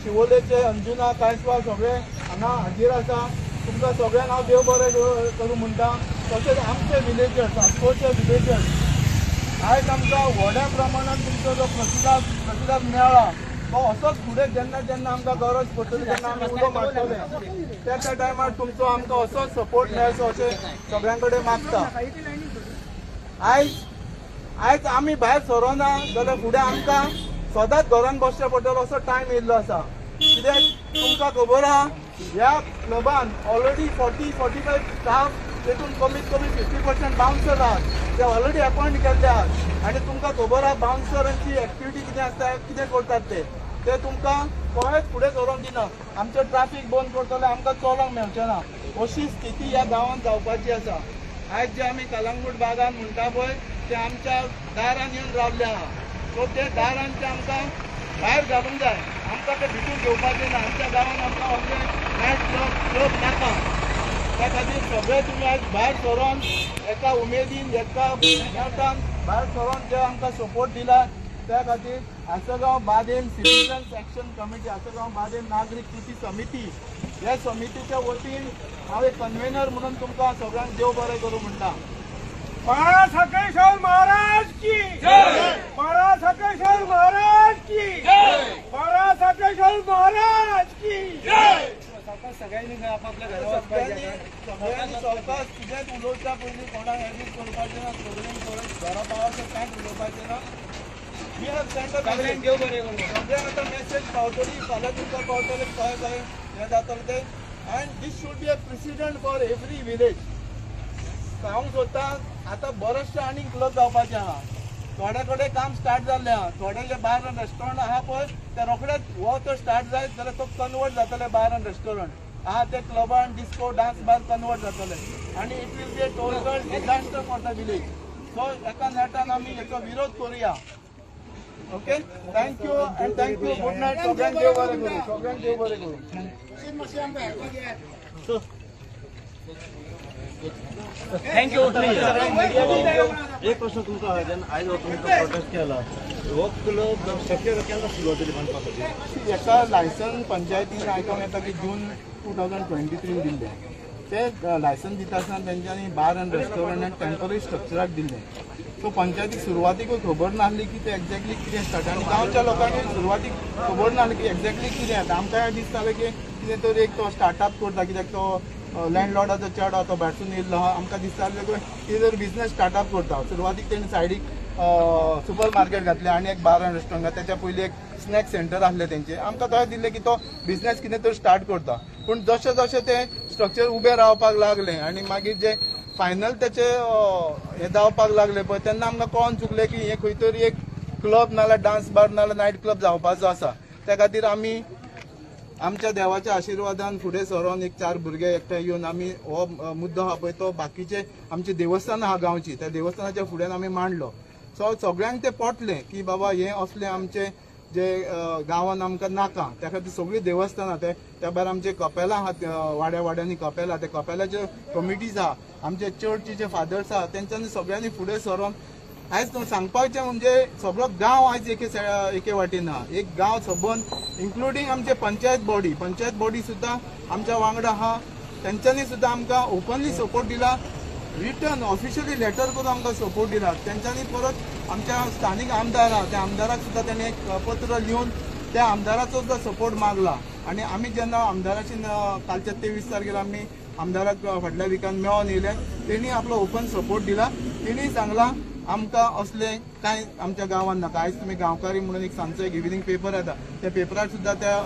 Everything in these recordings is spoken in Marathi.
शिवोलेचे अंजुना कांयसवा सगळे हांगा हाजीर आसा। तुमकां सगळ्यांक हांव देव बरें करूं म्हणटा। तशेंच आमचे विलेजर्स आसपासचे विलेजर्स आयज आमकां व्हड्या प्रमाणात तुमचो जो प्रतिसाद मेळ्ळा तो असोच फुडें जेन्ना जेन्ना आमकां गरज पडटली तेन्ना आमी उलो मारतले त्या टायमार तुमचो आमकां असोच सपोर्ट मेळचो अशें सगळ्यां कडेन मागता। आयज आमी भायर सरोना जाल्यार फुडें आमकां सदांच घरान बसचें पडटलो असो टायम येयल्लो आसा। कित्याक तुमकां खबर आहा ह्या क्लबान ऑलरेडी 40-45 स्टाफ तेतून कमीत कमी 50% बाउन्सर आहात ते ऑलरेडी अपॉइंट केल्ले आहात। आनी तुमकां खबर आहा बाउन्सरांची एक्टिविटी कितें आसता कितें करतात ते तुमकां कोणेच फुडें सरोंक दिना। आमचें ट्राफीक बंद करतले आमकां चलोंक मेळचें ना अशी स्थिती ह्या गांवांत जावपाची आसा। आयज जे आमी कलंगूट भागांत म्हणटा पळय ते आमच्या दारान येवन रावल्ले आहा। सो ते दारांचे आमकां भायर घालूंक जाय। आमकां ते भितूर घेवपाचें ना। आमच्या गांवांत आमकां असले नायट क्लब नाका। त्या खातीर सगळे तुमी आयज भायर सरोन एका उमेदीन एका नेटान भायर सरोन जे आमकां सपोर्ट दिला त्या खातीर Asgaon Badem citizens action committee Asgaon Badem नागरीक कृती समिती ह्या समितीच्या वतीन हांव एक कन्व्हेनर म्हणून तुमकां सगळ्यांक देव बरें करूं म्हणटा। महाराज हकेश्वर महाराज की जय। महाराज हकेश्वर महाराज की जय। महाराज हकेश्वर महाराज की जय। सगळ्यांनी आपापल्या सगळ्यांनी स्वताच कितेंच उलोवच्या पयलीं कोणाक एडीट करपाचें ना। सगळ्यांनी घरा पावसाचें कांयच उलोवपाचें ना। We have send a message देव बरें करूं। सगळ्यांक आतां मेसेज पावतली फाल्यां तुमकां पावतलें खंय हें जातलें तें and these should be a president for every village. सांगूंक सोदता आतां बरेचशे आनी क्लब जावपाचें आहा। थोडे कडेन काम स्टार्ट जाल्लें आहा। थोडे जे बार एंड रेस्टॉरंट आहा पळय ते रोखडेच हो तो स्टार्ट जायत जाल्यार तो कन्वर्ट जातले बार एंड रेस्टॉरंट आहा ते क्लबान डिस्को डान्स बार कन्वर्ट जातले आनी it will be a total disaster for the village. So एका नेटान आमी हेचो विरोध करुया। Okay thank you and thank you good night. सगळ्यांक देव बरें करूं। सगळ्यांक देव बरें करूं। Thank you. एक प्रश्न तुमचा आहे आयज तुम्ही प्रोटेस्ट केला हो क्लब शक्य केन्ना सुरवात जाली बांदपाक? एका लायसन पंचायतीन आयकूंक येता की जून 2023 दिल्ले ते लायसन दिता आसतना तेंच्यांनी बार एंड रेस्टॉरंट एंड टेम्पररी स्ट्रक्चराक दिल्ले। सो पंचायतीक सुरवातीकूय खबर नासली की ते एक्झॅक्टली कितें स्टार्ट आनी गांवच्या लोकांनी सुरवातीक खबर नासली की एक्झॅक्टली कितें आतां आमकां दिसतालें की कितें तरी एक तो स्टार्टअप करता कित्याक तो लँडलॉर्डाचो चेडो तो भायरसून येयल्लो आहा। आमकां दिसतालें कितें तरी बिझनेस स्टार्टअप करता। सुरवातीक तेणी सायडीक सुपर मार्केट घातलें आनी एक बार एंड रेस्टॉरंट तेच्या पयलीं एक स्नॅक सेंटर आसलें तेंचें आमकां थंय दिल्लें की तो बिझनेस कितें तरी स्टार्ट करता। पूण जशें जशें तें स्ट्रक्चर उबें रावपाक लागलें आनी मागीर जे फायनल तेचे हे जावपाक लागले पळय तेन्ना आमकां कळोन चुकलें की हे खंय तरी एक क्लब नाल्यार डान्स बार नाल्यार नायट क्लब जावपाचो आसा। त्या खातीर आमी आमच्या देवाच्या आशिर्वादान फुडें सरोन एक 4 भुरगे एकठांय येवन आमी हो मुद्दो आहा पळय तो बाकीचे आमचे देवस्थान आहा गांवची त्या देवस्थानाच्या फुड्यान आमी मांडलो। सो सगळ्यांक ते पटलें की बाबा हे असले आमचे जे गांवांत आमकां नाका त्या खातीर सगळीं देवस्थानां त्या भायर आमचे कपेलां आहात वाड्या वाड्यांनी कपेलां ते कपेलाचे कमिटीज आहा आमचे चर्चीचे फादर्स आहा तेंच्यांनी सगळ्यांनी फुडें सरोन आयज सांगपाचें म्हणजे सगळो गांव आयज एके वाटेन आहा। एक गांव सबंद इन्क्लुडींग आमचे पंचायत बॉडी सुद्दां आमच्या वांगडा आहा। तेंच्यांनी सुद्दां आमकां ओपनली सपोर्ट दिला। रिटर्न ऑफिशियली लेटर करून आमकां सपोर्ट दिला। तेंच्यांनी परत आमच्या स्थानीक आमदार आहा त्या आमदाराक सुद्दां तेणें एक पत्र लिहून त्या आमदाराचो सुद्दां सपोर्ट मागला आनी आमी जेन्ना आमदाराची कालच्या 23 तारखेर आमी आमदाराक फाटल्या विकान मेळोन येयले तेणी आपलो ओपन सपोर्ट दिला। तेणी सांगला आमकां असले कांय आमच्या गांवांत नाका। आयज तुमी गांवकारी म्हणून एक सांजचो एक इव्हिनिंग पेपर येता त्या पेपरार सुद्दां त्या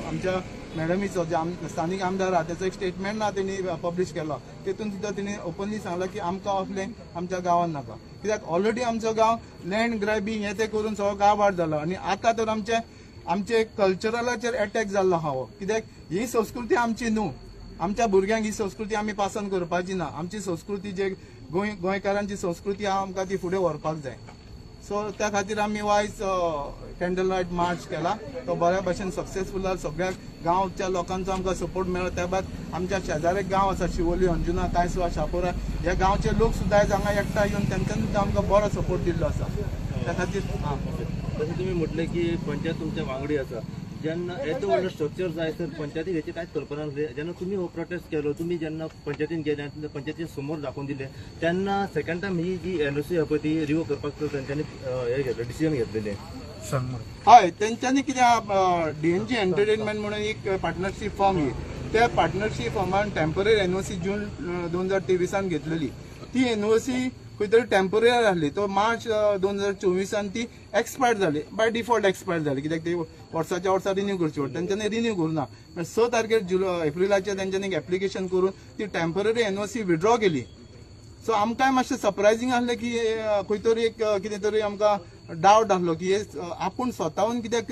आमच्या मॅडमीचो जे स्थानीक आमदार आहा त्याचो एक स्टेटमेंट ना तेणी पब्लीश केलो तेतून सुद्दां तेणी ओपनली सांगला की आमकां असले आमच्या गांवांत नाका। कित्याक ऑलरेडी आमचो गांव लँड ग्रॅबिंग हे ते करून सगळो गांवाड जालो आनी आतां तर आमचे कल्चरलाचेर अटॅक जाल्लो आहा हो। कित्याक ही संस्कृती आमची न्हू। आमच्या भुरग्यांक ही संस्कृती आमी पास ऑन करपाची ना। आमची संस्कृती जे गोंयकारांची संस्कृती आहा आमकां ती फुडें व्हरपाक जाय। सो त्या खातीर आमी आयज कॅन्डल लायट मार्च केला तो बऱ्या भशेन सक्सेसफूल जाला। सगळ्या गांवच्या लोकांचो आमकां सपोर्ट मेळ्ळो। त्या भायर आमच्या शेजारी गांव आसा शिवोली अंजुना कांयसवा शापोरा ह्या गांवचे लोक सुद्दां आयज हांगा एकठांय येवन तेंच्यांनी सुद्दां आमकां बरो सपोर्ट दिल्लो आसा। त्या खातीर जशें तुम्ही म्हटलें की पंचायत तुमच्या वांगडी आसा जेन्ना येदो व्हडलो स्ट्रक्चर जाय तर पंचायतीक हेची कांयच कल्पना नासली. जेन्ना तुमी हो प्रोटेस्ट केलो, तुमी जेन्ना पंचायतीन गेले आनी पंचायतीन समोर दाखोवन दिले, तेन्ना सेकंड टायम ही जी एनओसी आहा पळय ती रिवोक करपाक तेंच्यांनी हे घेतलें, डिसिजन घेतलेलें. हय, तेंच्यांनी कितें डीएनजी एंटरटेनमेंट म्हणून एक पार्टनरशीप फॉर्म त्या पार्टनरशीप फॉर्मान टेम्पररी एनओसी जून 2023 घेतलेली. ती एनओसी खंय तरी टेम्पररी आसली, तो मार्च 2024 ती एक्सपायर जाली, बाय डिफॉल्ट एक्सपायर जाली, कित्याक ती वर्साच्या वर्सा रिन्यू करची पडटा. तेंच्यांनी रिन्यू करुना. 6 तारखेर एप्रिलाचेर तेंच्यांनी एक एप्लिकेशन करून ती टेम्पररी एनओसी विड्रॉ केली. सो आमकांय मातशें सरप्रायझींग आसलें की खंय तरी एक कितें तरी आमकां डावट आसलो की आपूण स्वताहून कित्याक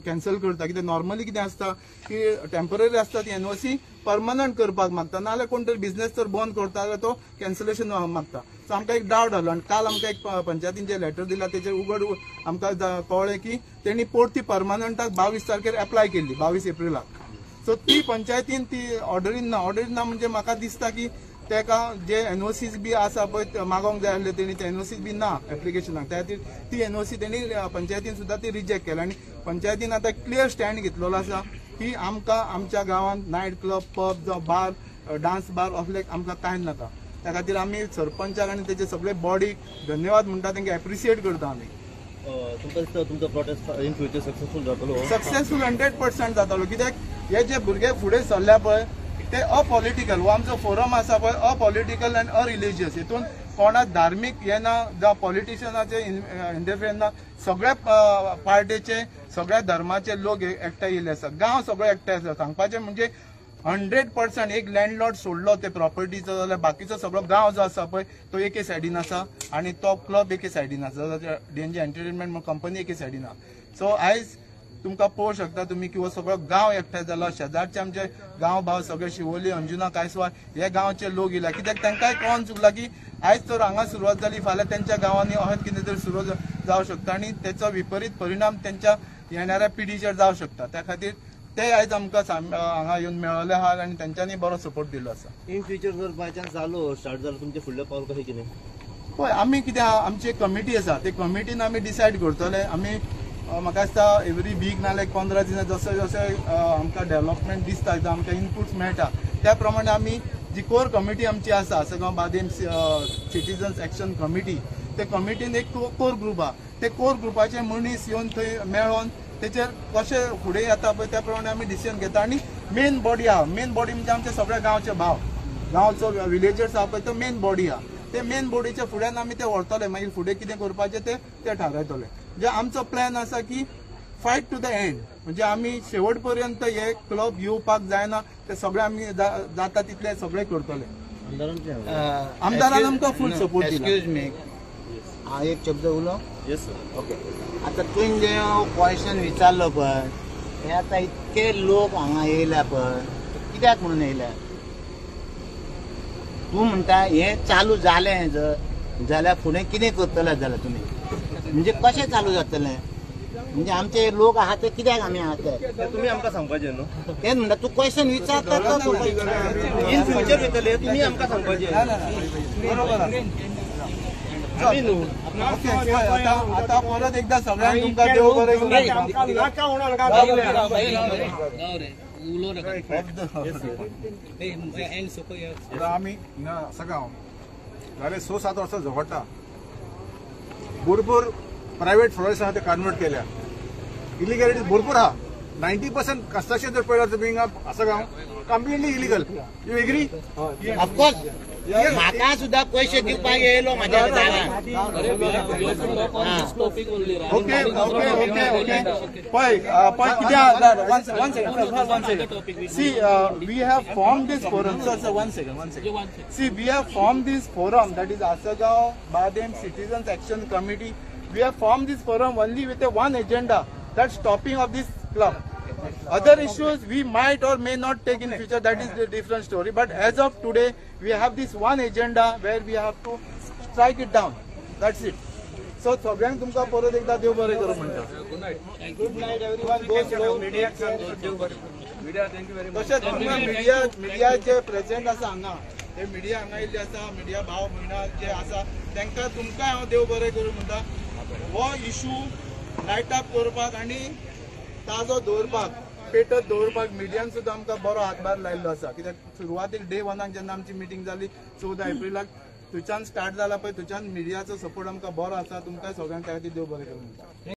कॅन्सल करता. कित्याक नॉर्मली कितें आसता की टेम्पररी आसता ती एनओसी परमनंट करपाक मागता, नाल्यार कोण तरी बिझनेस जर बंद करता जाल्यार तो कॅन्सलेशन मागता. सो आमकां एक डावट आसलो आनी काल आमकां एक पंचायतीन जे लेटर दिला तेचेर उघड आमकां कळ्ळें की तेणी पोर्ट ती परमनंटाक 22 तारखेर एप्लाय केल्ली, 22 एप्रिलाक. सो ती पंचायतीन ती ऑर्डरीन ना म्हणजे म्हाका दिसता की तेका जे एनओसीज बी आसा पळय मागोंक जाय आसले तेणी ते एनओसीज बी ना एप्लिकेशनाक, त्या खातीर ती एनओसी तेणी पंचायतीन सुद्दां ती रिजेक्ट केली. आनी पंचायतीन आतां क्लियर स्टँड घेतलेलो आसा की आमकां आमच्या गांवांत नायट क्लब, पब जावं बार, डान्स बार असले आमकां कांय नाका. त्या खातीर आमी सरपंचाक आनी तेचे सगळे बॉडीक धन्यवाद म्हणटा, तांकां एप्रिशिएट करता आमी. तुमकां दिसता तुमचो प्रोटेस्ट इन फ्युचर सक्सेसफूल जातलो? सक्सेसफूल 100% जातलो. कित्याक हे जे भुरगे फुडें सरल्या पळय ते अपॉलिटिकल, हो आमचो फोरम आसा पळय अपॉलिटिकल अँड अरिलिजियस. हितून कोणा धार्मीक हे ना जावं पॉलिटिशियनाचे इंटरफियरन्स ना. सगळ्या पार्टीचे, सगळ्या धर्माचे लोक एकठांय येयले आसा. गांव सगळे एकठांय आसा. सांगपाचें म्हणजे 100% एक लँडलॉर्ड सोडलो ते प्रॉपर्टीचो जाल्यार बाकीचो सगळो गांव जो आसा पळय तो एके सायडीन आसा आनी तो क्लब एके सायडीन आसा, डीएनजी एंटरटेनमेंट म्हणून कंपनी एके सायडीन आसा. सो आयज तुमकां पळोवंक शकता तुमी की हो सगळो गांव एकठांय जालो. शेजारचे आमचे गांव भाव सगळे शिवोली, अंजुना, कांयसवार हे गांवचे लोक येयला. कित्याक तांकांय कळोन चुकला की आयज तर हांगा सुरवात जाली, फाल्यां तेंच्या गांवांनी अशें कितें तरी सुरू जावं शकता आनी तेचो विपरीत परिणाम तेंच्या येणाऱ्या पिढीचेर जावं शकता. त्या खातीर ते आयज आमकां हांगा येवन मेळ्ळले आहात आनी तेंच्यांनी बरो सपोर्ट दिलो आसा. इन फ्युचर जर बाय चान्स जालो स्टार्ट जालो तुमचे फुडलें पावल कशें कितें? पळय आमी कितें आमची एक कमिटी आसा, ते कमिटीन आमी डिसायड करतले. आमी म्हाका दिसता एवरी वीक नाल्यार 15 दिसां जशें जशें आमकां डेव्हलपमेंट दिसता आमकां इनपुट्स मेळटा त्या प्रमाणे आमी जी कोर कमिटी आमची आसा Assagao Badem citizens action committee, ते कमिटीन एक कोर ग्रुप आहा. ते कोर ग्रुपाचे मनीस येवन थंय मेळोन तेचेर कशें फुडें येता पळय त्या प्रमाणे आमी डिसिजन घेता. आनी मेन बॉडी आहा, मेन बॉडी म्हणजे आमचे सगळे गांवचे भाव, गांवचो विलेजर्स आहा पळय तो मेन बॉडी आहा. ते मेन बॉडीच्या फुड्यान आमी ते व्हरतले, मागीर फुडें कितें करपाचें ते थारायतले. जे आमचो प्लॅन आसा की फायट टू द एंड, म्हणजे आमी शेवट पर्यंत हे क्लब येवपाक जायना, ते सगळे आमी जाता तितले सगळे करतले. आमदारान आमकां फूल सपोर्ट दिला. एक्सक्यूज मी, हांव एक शब्द उलो. Yes sir. ओके, आता तुवें जे क्वेश्चन विचारलो पळय, हे आतां इतके लोक हांगा येयल्या पळय, कित्याक म्हणून येयल्या? तूं म्हणटा हे चालू जालें जर जाल्यार फुडें कितें करतले जाल्यार तुमी, म्हणजे कशें चालू जातलें? म्हणजे आमचे लोक आहात ते कित्याक आमी आहात ते तुमी आमकां सांगपाचें न्हू. तेच म्हणटा तूं क्वेश्चन विचारता इन फ्युचर येतले तुमी आमकां सांगपाचें. आमी न्हू. आता परत एकदा सगळ्यांक तुमकां देव बरें करूं. नाका म्हणून आम्ही सगळं झाले 6-7 वर्सां झगडटा. भरपूर प्रायव्हेट फ्लॉयर्स आहा ते कन्वर्ट केल्या. इलिगॅलिटीज भरपूर आहा. 90% कन्स्ट्रक्शन जर पळयल्यार तुमी असं गांव completely illegal. You agree? Of course म्हाका सुद्धा पैसे दिवपाक येयलो म्हाज्या घरान. ओके ओके ओके ओके पळय कित्याक one second. See, we have formed this forum. Sir, one second. See, we have formed this forum, that is Asagaon Badem Citizens Action Committee. We have formed this forum only with one agenda, that's stopping of this club. Other issues we might or may not take in future, that is a different story. But as of today, we have this one agenda where we have to strike it down. That's it. So सगळ्यांक तुमकां परत एकदा देव बरें करूं म्हणटा. Good night everyone. Go slow. तशेंच मिडिया जे प्रेझेंट आसा हांगा, ते मिडिया हांगा येयल्ले आसा, मिडिया भाव भयणां जे आसा तांकां तुमकां हांव देव बरें करूं म्हणटा. हो इशू लायट अप करपाक आनी ताजो दवरपाक पेटत दवरपाक मिडियान सुद्दां आमकां बरो हातभार लायिल्लो आसा. कित्याक सुरवातीक डे 1 जेन्ना आमची मिटींग जाली 14 एप्रिलाक थंयच्यान स्टार्ट जाला पळय, थंयच्यान मिडियाचो सपोर्ट आमकां बरो आसा. तुमकां सगळ्यांक त्या खातीर देव बरें करूं.